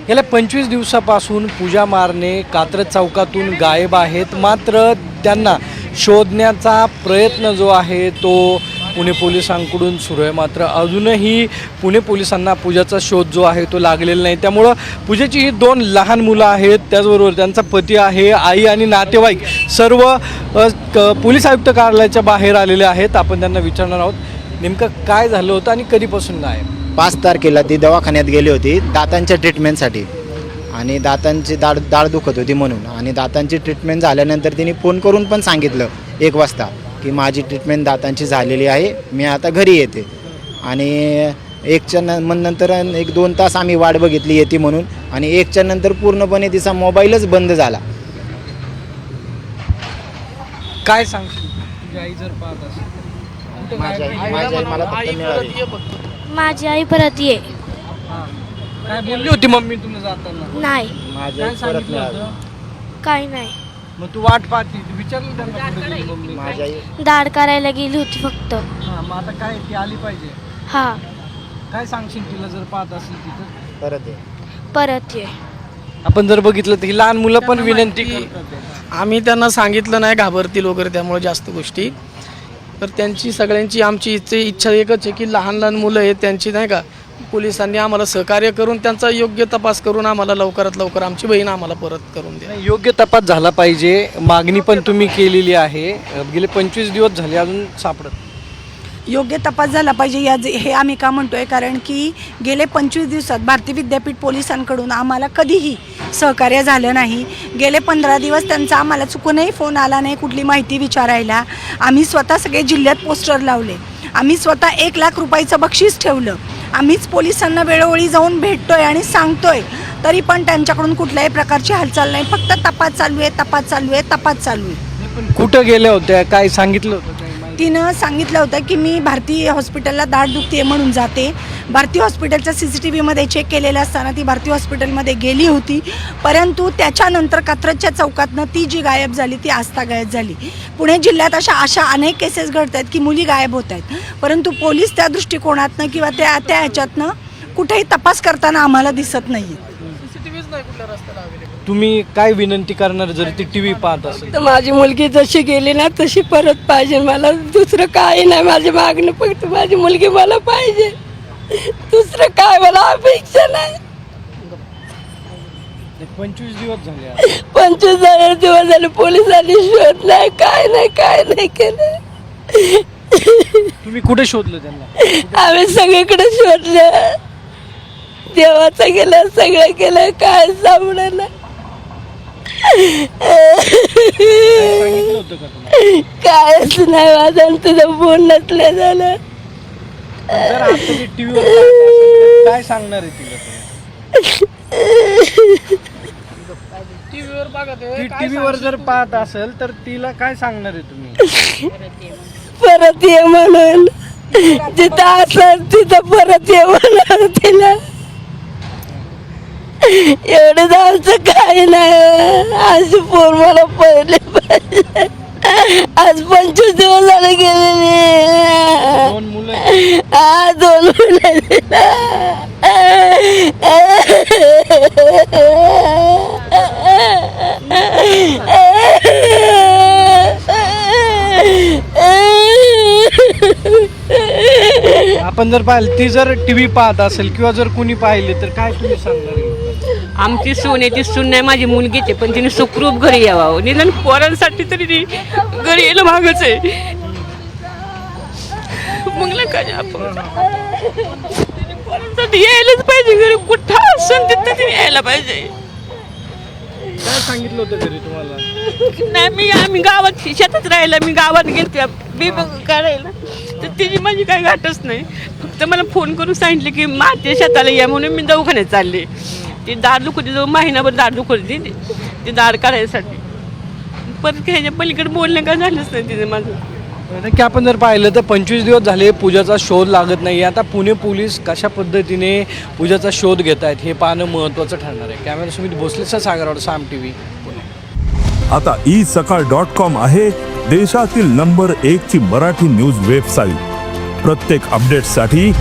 गेल्या 25 दिवसापासून पूजा मारणे कात्रज चौकातून गायब आहेत, मात्र त्यांना शोधण्याचा प्रयत्न जो आहे तो पुणे पोलिसांकडून सुरू आहे। मात्र अजूनही पुणे पोलिसांना पूजाचा शोध जो आहे तो लागलेला नाही। त्यामुळं पूजेची ही 2 लहान मुलं आहेत, त्याचबरोबर त्यांचा पती आहे, आई आणि नातेवाईक सर्व पोलीस आयुक्त कार्यालयाच्या बाहेर आलेले आहेत। आपण त्यांना विचारणार आहोत नेमकं काय झालं होतं आणि कधीपासून काय। 5 तारखेला ती दवाखान्यात गेली होती दातांच्या ट्रीटमेंटसाठी आणि दातांची दाढ दुखत होती म्हणून, आणि दातांची ट्रीटमेंट झाल्यानंतर तिने फोन करून पण सांगितलं 1 वाजता की माझी ट्रीटमेंट दातांची झालेली आहे, मी आता घरी येते। आणि 1च्या नंतर 1-2 तास आम्ही वाट बघितली येते म्हणून, आणि 1च्या नंतर पूर्णपणे तिचा मोबाईलच बंद झाला। काय सांगशील तुझी आई जर पाहत असेल? माझी आई मला फक्त मिळाली। माझी आई परत ये काय बोलली होती मम्मी तुला जाताना? नाही, माझी काय आई परत सांगितलं मिळाली। होतं? काही नाही। मग तू वाट पाहती, विचारलं त्यांना कुठे गेली मम्मी? माझी आई दाढ करायला गेली होती फक्त। हां, मग आता काय ती आली पाहिजे? हा, काय सांगशील तिला जर पाहत असेल तिथं? परत ये। परत ये। आपण जर बघितलं तर ही लहान मुलं पण विनंती करतात। आम्ही त्यांना सांगितलं नाही, घाबरतील वगैरे, त्यामुळे जास्त गोष्टी। तर त्यांची सगळ्यांची आमची इच्छा एकच आहे की लहान लहान मुलं आहेत त्यांची नाही का पोलिसांनी आम्हाला सहकार्य करून त्यांचा योग्य तपास करून आम्हाला लवकरात लवकर आमची बहीण आम्हाला परत करून द्या। योग्य तपास झाला पाहिजे, मागणी पण तुम्ही केलेली आहे। गेले 25 दिवस झाले अजून सापडत। योग्य तपास झाला पाहिजे हे आम्ही का म्हणतोय, कारण की गेले 25 दिवसात भारतीय विद्यापीठ पोलिसांकडून आम्हाला कधीही सहकार्य झालं नाही। गेले 15 दिवस त्यांचा आम्हाला चुकूनही फोन आला नाही कुठली माहिती विचारायला। आम्ही स्वतः सगळे जिल्ह्यात पोस्टर लावले, आम्ही स्वतः 1 लाख रुपयाचं बक्षीस ठेवलं, आम्हीच पोलिसांना वेळोवेळी जाऊन भेटतोय आणि सांगतोय, तरी पण त्यांच्याकडून कुठल्याही प्रकारची हालचाल नाही। फक्त तपास चालू आहे, तपास चालू आहे, तपास चालू आहे। पण कुठं गेल्या होत्या, काय सांगितलं होतं? तिनं सांगितलं होतं की मी भारतीय हॉस्पिटलला दाढ दुखते म्हणून जाते। भारतीय हॉस्पिटलच्या CCTVमध्ये चेक केलेलं असताना ती भारतीय हॉस्पिटलमध्ये गेली होती, परंतु त्याच्यानंतर कात्रजच्या चौकातनं ती जी गायब झाली ती आस्था गायब झाली। पुणे जिल्ह्यात अशा अनेक केसेस घडत आहेत की मुली गायब होत आहेत, परंतु पोलीस त्या दृष्टिकोनातनं किंवा त्या ह्याच्यातनं कुठेही तपास करताना आम्हाला दिसत नाही। तुम्ही काय विनंती करणार जर ती TV पाहत असेल? तर माझी मुलगी जशी गेली ना तशी परत पाहिजे मला, दुसरं काय नाही माझी मागणं, फक्त माझी मुलगी मला पाहिजे, दुसरं काय मला अपेक्षा नाही। 25 दिवस झाले। 25 दिवस झाले पोलिसांनी शोध नाही, काय नाही केलं। तुम्ही कुठे शोधलं त्यांना? आम्ही सगळीकडे शोधलं, देवाचं केलं, सगळं केलं, काय सापडलं नाही। सांगितलं होतं का तुम्हाला? कायच नाही माझं, तुझं बोलणंच नाही झालं। जर आता ती TV वर पाहत असेल तर काय सांगणार आहे तिला तुम्ही? TV वर जर पाहत असेल तर तिला काय सांगणार आहे तुम्ही? परत ये म्हणून, जिथं असलं तिथं परत ये म्हणून तिला। एवढं आमचं काय नाही, आज पोर मला पहिले पाहिजे। आज 25 दिवस झाले गेलेले। 2 मुलं आहेत. 2 मुलं आपण जर पाहिलं ती जर TV पाहत असेल किंवा जर कुणी पाहिले तर काय तुम्ही सांगणार आहे? आमची सून आहे, ती सून नाही माझी मुलगीच आहे, पण तिने सुखरूप घरी यावं, निदान पोरांसाठी तरी ती घरी यायला मागच आहे। मग काय आपण पोरांसाठी यायलाच पाहिजे घरी, कुठं असून तिथं तिने यायला पाहिजे। काय सांगितलं होतं घरी तुम्हाला? नाही, आम्ही गावात शेतात राहिला, मी गावात गेलते बी काढायला, तर तिची माझी काही गाठच नाही। फक्त मला फोन करून सांगितले की माझ्या शेताला या म्हणून मी दवाखान्यात चालले। ती दाढ दुखती, जो महिनाभर दाढ दुखती ती दाढ काढायसाठी, परत ह्याच्या पलीकडे बोलणं काय झालंच नाही तिथे माझं। नक्की आपण जर पाहिलं तर 25 दिवस झाले पूजाचा शोध लागत नाही। आता पुणे पोलीस कशा पद्धतीने पूजाचा शोध घेत आहेत हे पाहणं महत्त्वाचं ठरणार आहे। कॅमेरा सुमित भोसलेचा सागरवाड, साम TV, पुणे। आता isakal.com आहे देशातील नंबर 1 ची मराठी न्यूज वेबसाईट। प्रत्येक अपडेटसाठी